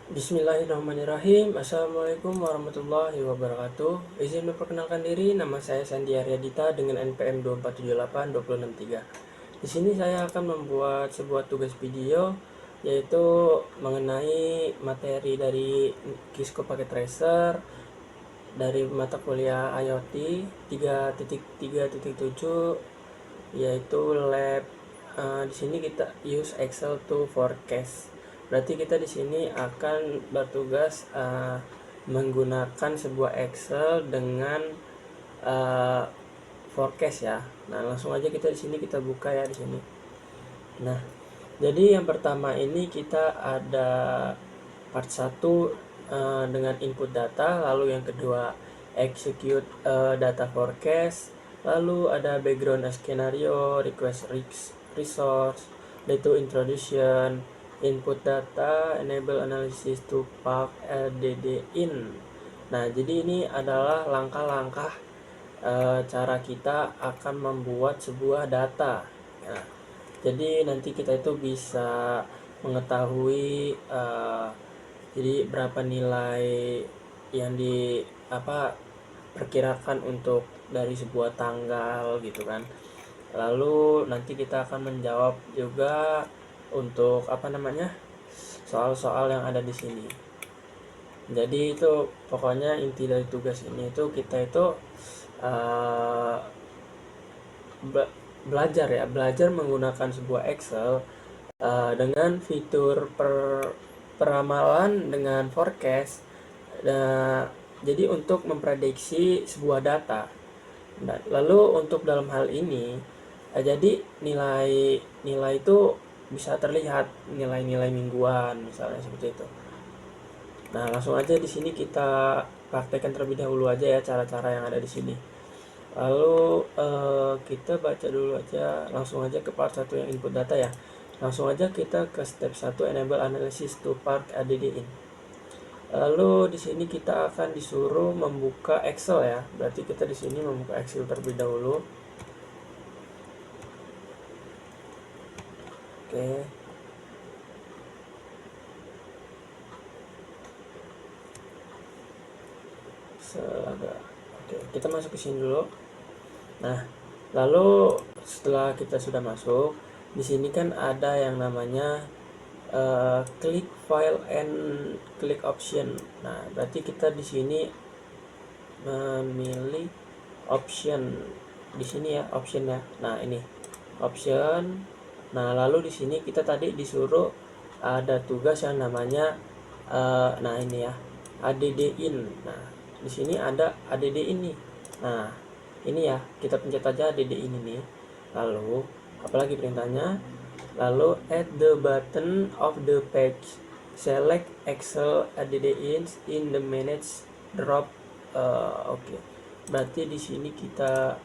Bismillahirrahmanirrahim. Assalamualaikum warahmatullahi wabarakatuh. Izin memperkenalkan diri, nama saya Sandi Aryadita dengan NPM 2478-263. Di sini saya akan membuat sebuah tugas video yaitu mengenai materi dari Kisco Packet Tracer dari mata kuliah IoT 3.3.7 yaitu lab. Di sini kita use Excel to forecast. Berarti kita di sini akan bertugas menggunakan sebuah Excel dengan forecast ya. Nah, langsung aja kita di sini kita buka ya di sini. Nah, jadi yang pertama ini kita ada part 1 dengan input data, lalu yang kedua execute data forecast, lalu ada background scenario, request resource, data introduction, input data, enable analysis to park LDD in. Nah, jadi ini adalah langkah-langkah cara kita akan membuat sebuah data. Nah, jadi nanti kita itu bisa mengetahui jadi berapa nilai yang perkirakan untuk dari sebuah tanggal gitu kan. Lalu nanti kita akan menjawab juga untuk soal-soal yang ada di sini. Jadi itu pokoknya inti dari tugas ini itu kita itu uh, belajar menggunakan sebuah Excel dengan fitur peramalan dengan forecast. Jadi untuk memprediksi sebuah data. Nah, lalu untuk dalam hal ini jadi nilai itu bisa terlihat nilai-nilai mingguan misalnya seperti itu. Nah, langsung aja di sini kita praktekkan terlebih dahulu aja ya cara-cara yang ada di sini. Lalu kita baca dulu aja, langsung aja ke part 1 yang input data ya. Langsung aja kita ke step 1 enable analysis to park ADD in. Lalu di sini kita akan disuruh membuka Excel ya. Berarti kita di sini membuka Excel terlebih dahulu. Oke. Oke, kita masuk ke sini dulu. Nah, lalu setelah kita sudah masuk, di sini kan ada yang namanya click file and click option. Nah, berarti kita di sini memilih option di sini ya, option ya. Nah, ini option. Nah, lalu di sini kita tadi disuruh ada tugas yang namanya nah ini ya, add in. Nah, di sini ada add ini. Nah, ini ya, kita pencet aja add ini nih. Lalu apalagi perintahnya? Lalu add the button of the page. Select Excel add in the manage drop. Oke. Berarti di sini kita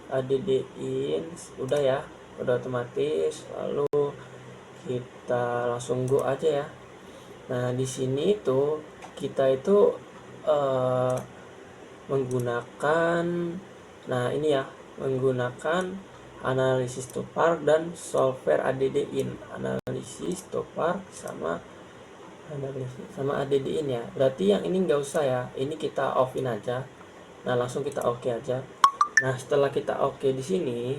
add in udah ya, udah otomatis. Lalu kita langsung go aja ya. Nah, di sini itu kita itu menggunakan menggunakan analisis to park dan solver add in. Analisis to park sama add in ya. Berarti yang ini nggak usah ya, ini kita offin aja. Nah, langsung kita oke aja. Nah, setelah kita oke di sini,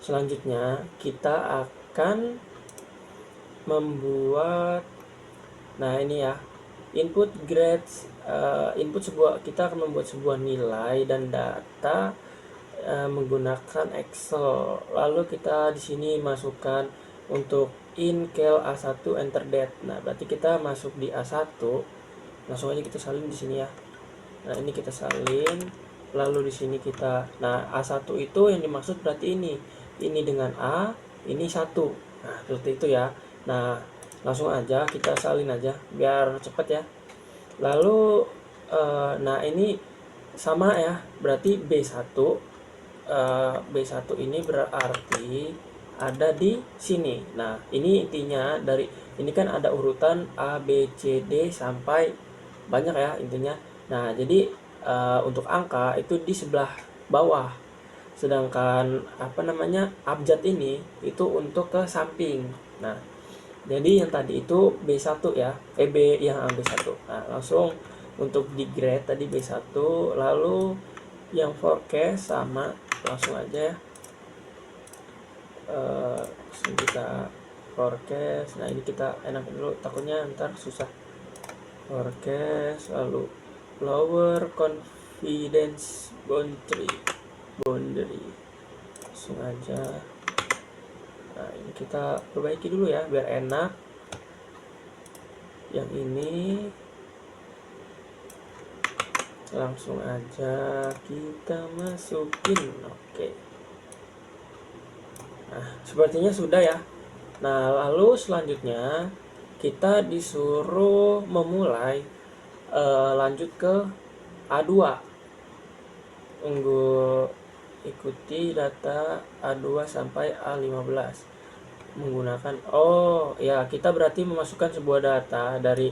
selanjutnya kita akan membuat ini ya, input grades. Kita akan membuat sebuah nilai dan data menggunakan Excel. Lalu kita di sini masukkan untuk in cal A1 enter date. Nah, berarti kita masuk di A1. Langsung aja kita salin di sini ya. Nah, ini kita salin. Lalu di sini kita A1 itu yang dimaksud berarti ini dengan A, ini 1. Nah, seperti itu ya. Nah, langsung aja kita salin aja biar cepet ya. Lalu ini sama ya, berarti B1 ini berarti ada di sini. Nah, ini intinya dari ini kan ada urutan A B C D sampai banyak ya intinya. Nah, jadi untuk angka itu di sebelah bawah. Sedangkan abjad ini itu untuk ke samping. Nah, Jadi yang tadi itu B1 ya, B yang B1. Nah, langsung untuk di grade tadi B1, lalu yang forecast sama, langsung aja ya. Langsung kita forecast. Nah, ini kita enakin dulu, takutnya ntar susah. Forecast, lalu lower confidence boundary. Langsung aja. Nah, ini kita perbaiki dulu ya biar enak. Yang ini langsung aja kita masukin. Oke. Nah, sepertinya sudah ya. Nah, lalu selanjutnya kita disuruh memulai lanjut ke A2. Ikuti data A2 sampai A15 menggunakan kita berarti memasukkan sebuah data dari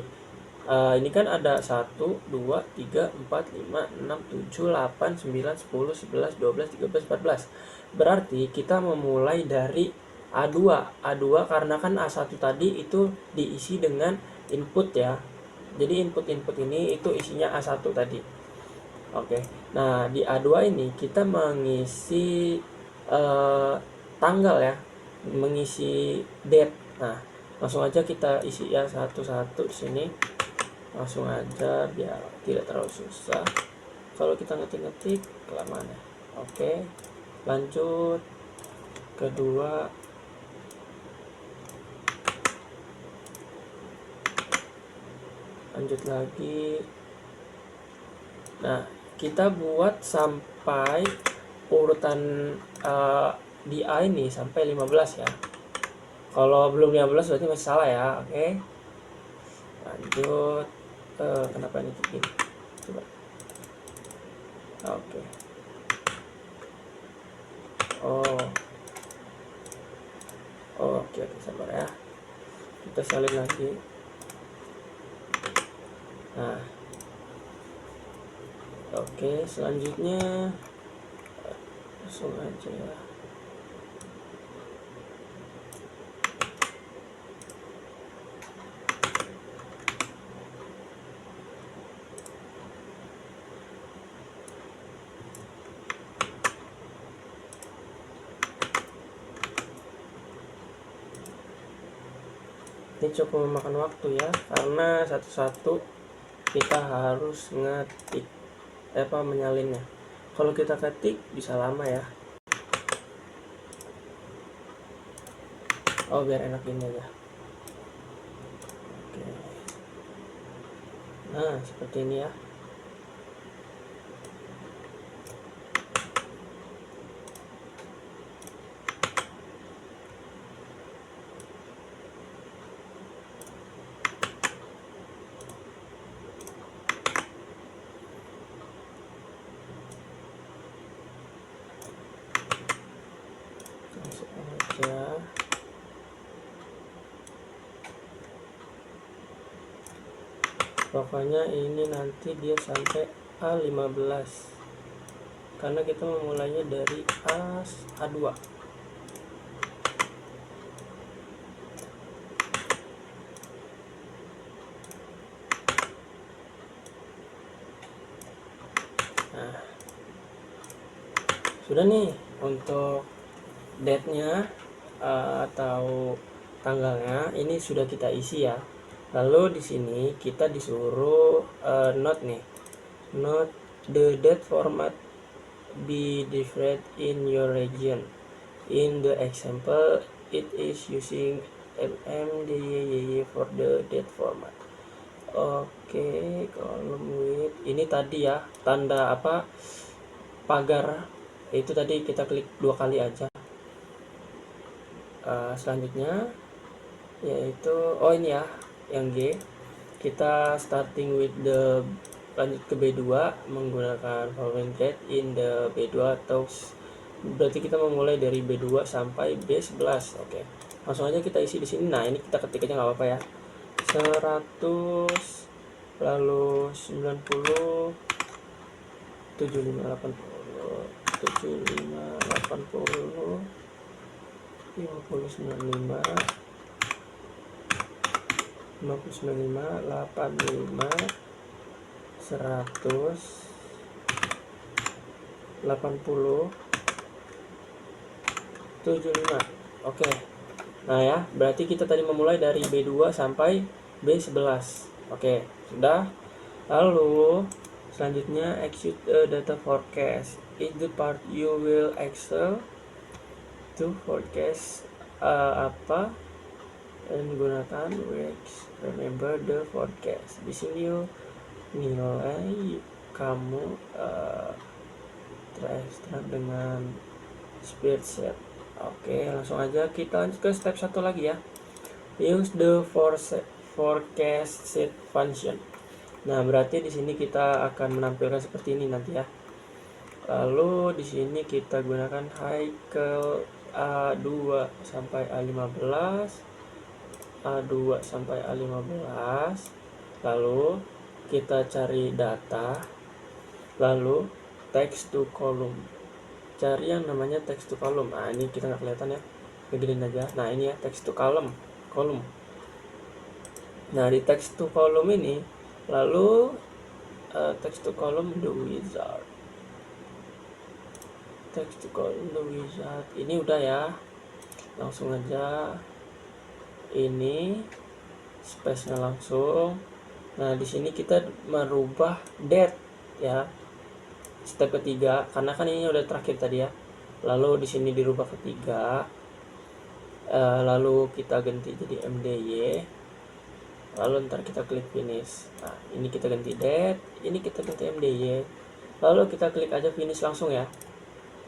ini kan ada 1, 2, 3, 4, 5, 6, 7, 8, 9, 10, 11, 12, 13, 14. Berarti kita memulai dari A2 karena kan A1 tadi itu diisi dengan input ya. Jadi input ini itu isinya A1 tadi. Oke. Nah, di A2 ini kita mengisi tanggal ya, mengisi date. Nah, langsung aja kita isi ya satu-satu di sini. Langsung aja biar tidak terlalu susah. Kalau kita ngetik-ngetik kelamaan ya. Oke. Lanjut kedua. Lanjut lagi. Nah, kita buat sampai urutan di A ini sampai 15 ya. Kalau belum 15 berarti masih salah ya. Oke. Lanjut. Kenapa ini begini? Coba. Oke. Oke, sabar ya. Kita salin lagi. Nah. Oke, selanjutnya langsung aja ya. Ini cukup memakan waktu ya, karena satu-satu kita harus ngetik menyalinnya. Kalau kita ketik bisa lama ya. Biar enak ini aja. Oke. Nah, seperti ini ya. Langsung aja. Pokoknya ini nanti dia sampai A15 karena kita memulainya dari A2. Nah, sudah nih untuk date-nya atau tanggalnya ini sudah kita isi ya. Lalu di sini kita disuruh note nih. Note the date format be different in your region. In the example, it is using MMDYY for the date format. Oke, column width. Ini tadi ya, tanda pagar. Itu tadi kita klik 2 kali aja. Selanjutnya yaitu ini ya, yang G. Kita starting with the lanjut ke B2 menggunakan following date in the B2 atau berarti kita memulai dari B2 sampai B11. Oke. Langsung aja kita isi di sini. Nah, ini kita ketik aja nggak apa-apa ya. 100 lalu 90 75 80 75 80 50 95 59,5, 85, 100, 80, 75. Oke. Nah ya, berarti kita tadi memulai dari B2 sampai B11. Oke, sudah. Lalu selanjutnya execute a data forecast. Is the part you will Excel to forecast apa dan gunakan works. Remember the forecast. Di sini nilai kamu terus dengan spreadsheet. Oke, langsung aja kita lanjut ke step 1 lagi ya. Use the forecast sheet function. Nah, berarti di sini kita akan menampilkan seperti ini nanti ya. Lalu di sini kita gunakan Haskell A2 sampai A15, A2 sampai A15. Lalu kita cari data, lalu text to column. Cari yang namanya text to column. Nah, ini kita nggak kelihatan ya, gedein aja. Nah, ini ya text to column. Nah, di text to column ini, lalu text to column the wizard. Text to column the wizard. Ini udah ya. Langsung aja. Ini space-nya langsung. Nah, di sini kita merubah date ya. Step ketiga, karena kan ini udah terakhir tadi ya. Lalu di sini dirubah ketiga. Lalu kita ganti jadi MDY. Lalu ntar kita klik finish. Nah, ini kita ganti date, ini kita ganti MDY. Lalu kita klik aja finish langsung ya.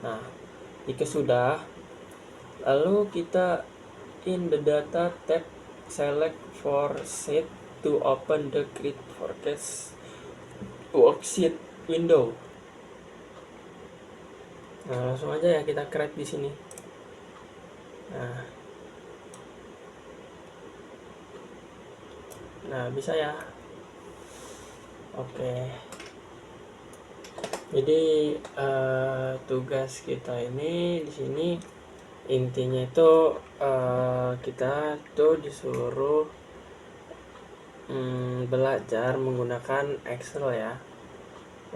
Nah, jika sudah, lalu kita in the data tab select for sheet to open the create forecast worksheet window. Nah, langsung aja ya kita create di sini. Nah, bisa ya. Oke. Jadi tugas kita ini di sini intinya itu kita tuh disuruh belajar menggunakan Excel ya.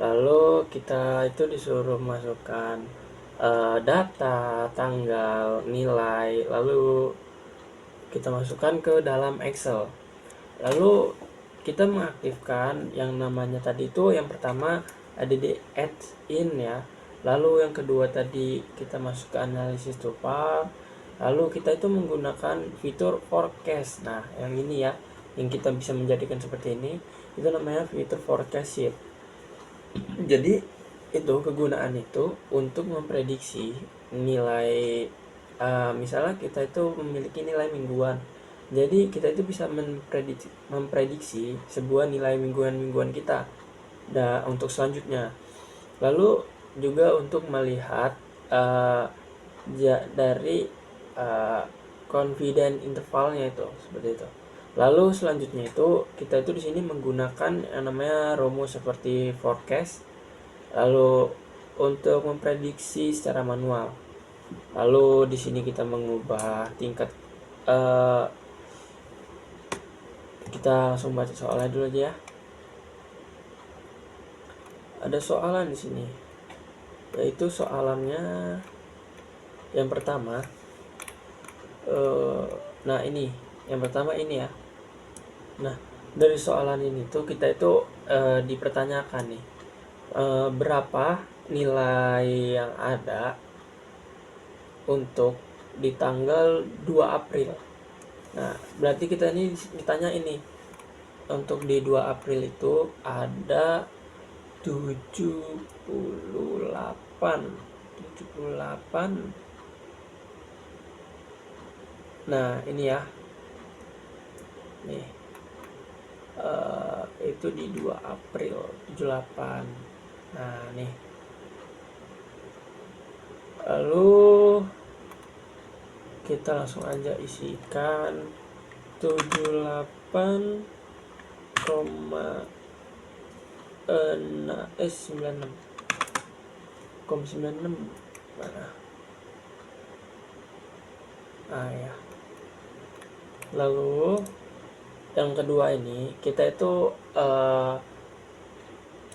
Lalu kita itu disuruh masukkan data, tanggal, nilai, lalu kita masukkan ke dalam Excel. Lalu kita mengaktifkan yang namanya tadi itu, yang pertama ada di add in ya. Lalu yang kedua tadi kita masuk ke analisis toolbar. Lalu kita itu menggunakan fitur forecast. Nah, yang ini ya, yang kita bisa menjadikan seperti ini, itu namanya fitur forecast sheet. Jadi itu kegunaan itu untuk memprediksi nilai, misalnya kita itu memiliki nilai mingguan. Jadi kita itu bisa memprediksi sebuah nilai mingguan kita untuk selanjutnya. Lalu juga untuk melihat dari confidence intervalnya itu seperti itu. Lalu selanjutnya itu kita itu di sini menggunakan yang namanya rumus seperti forecast. Lalu untuk memprediksi secara manual. Lalu di sini kita mengubah tingkat kita langsung baca soalnya dulu aja ya. Ada soalan di sini, yaitu soalannya yang pertama. Nah, ini yang pertama ini ya. Nah, dari soalan ini tuh kita itu dipertanyakan nih, berapa nilai yang ada untuk di tanggal 2 April. Nah, berarti kita ini ditanya ini, untuk di 2 April itu ada 78. Nah, ini ya. Nih. Itu di 2 April 78. Nah, nih. Lalu kita langsung aja isikan 96 mana? Ya. Lalu yang kedua ini kita itu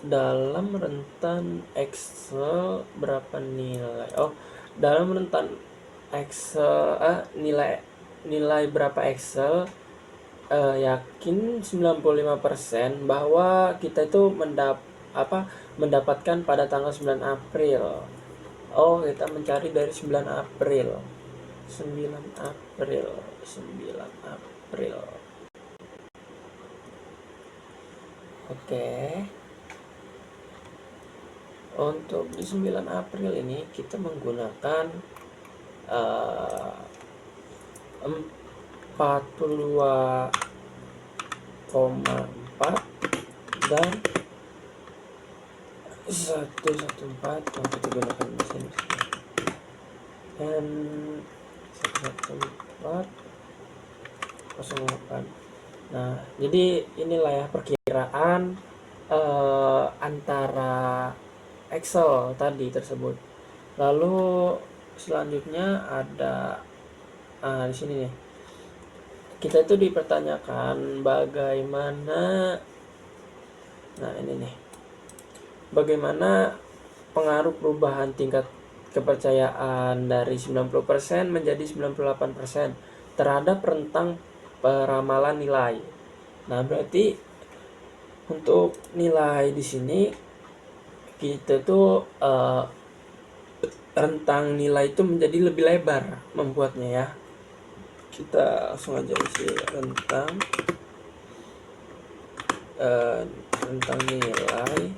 dalam rentan Excel berapa nilai? Dalam rentan Excel nilai berapa Excel, yakin 95% bahwa kita itu mendapatkan pada tanggal 9 April. Kita mencari dari 9 April. 9 April. Oke. Untuk di 9 April ini kita menggunakan 42,4 dan 114 kita gunakan mesin dan 114,08. Nah, jadi inilah ya perkiraan antara Excel tadi tersebut. Lalu selanjutnya ada di sini nih. Kita itu dipertanyakan bagaimana pengaruh perubahan tingkat kepercayaan dari 90% menjadi 98% terhadap rentang peramalan nilai. Nah, berarti untuk nilai di sini kita tuh rentang nilai itu menjadi lebih lebar membuatnya ya. Kita langsung aja isi rentang nilai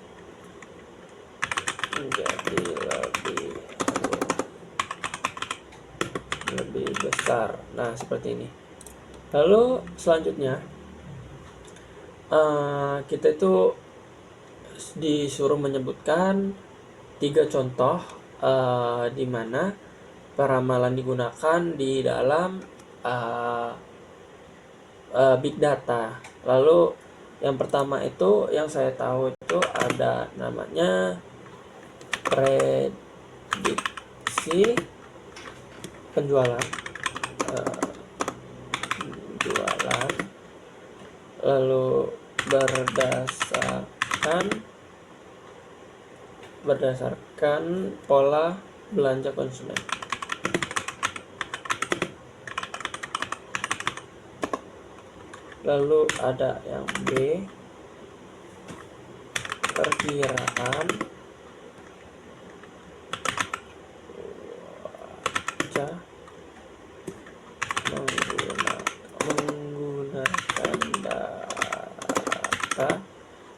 menjadi lebih besar. Nah, seperti ini. Lalu selanjutnya kita itu disuruh menyebutkan 3 contoh di mana peramalan digunakan di dalam big data. Lalu yang pertama itu yang saya tahu itu ada namanya prediksi penjualan, lalu berdasarkan pola belanja konsumen. Lalu ada yang B, perkiraan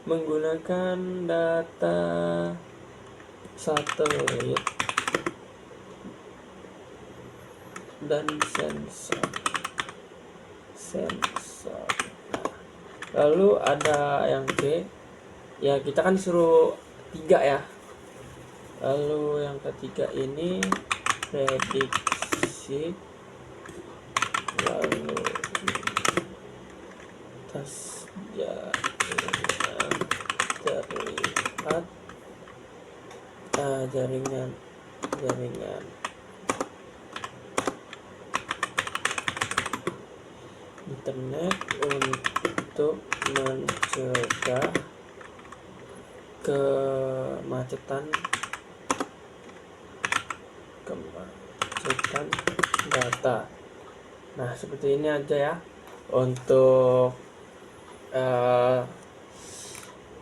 menggunakan data satelit dan sensor. Lalu ada yang C, ya kita kan disuruh 3 ya. Lalu yang ketiga ini prediksi, lalu tas jaringan terlihat, jaringan internet untuk mencegah kemacetan data. Nah, seperti ini aja ya untuk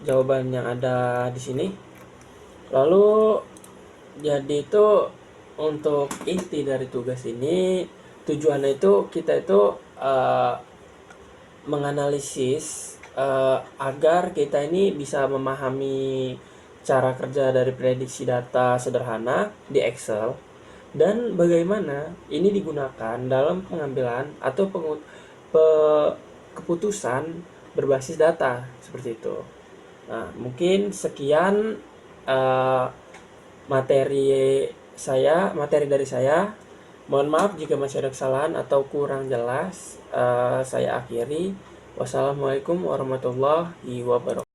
jawaban yang ada di sini. Lalu jadi itu untuk inti dari tugas ini, tujuannya itu kita itu menganalisis agar kita ini bisa memahami cara kerja dari prediksi data sederhana di Excel dan bagaimana ini digunakan dalam pengambilan atau keputusan berbasis data seperti itu. Nah, mungkin sekian materi dari saya. Mohon maaf jika masih ada kesalahan atau kurang jelas. Saya akhiri. Wassalamualaikum warahmatullahi wabarakatuh.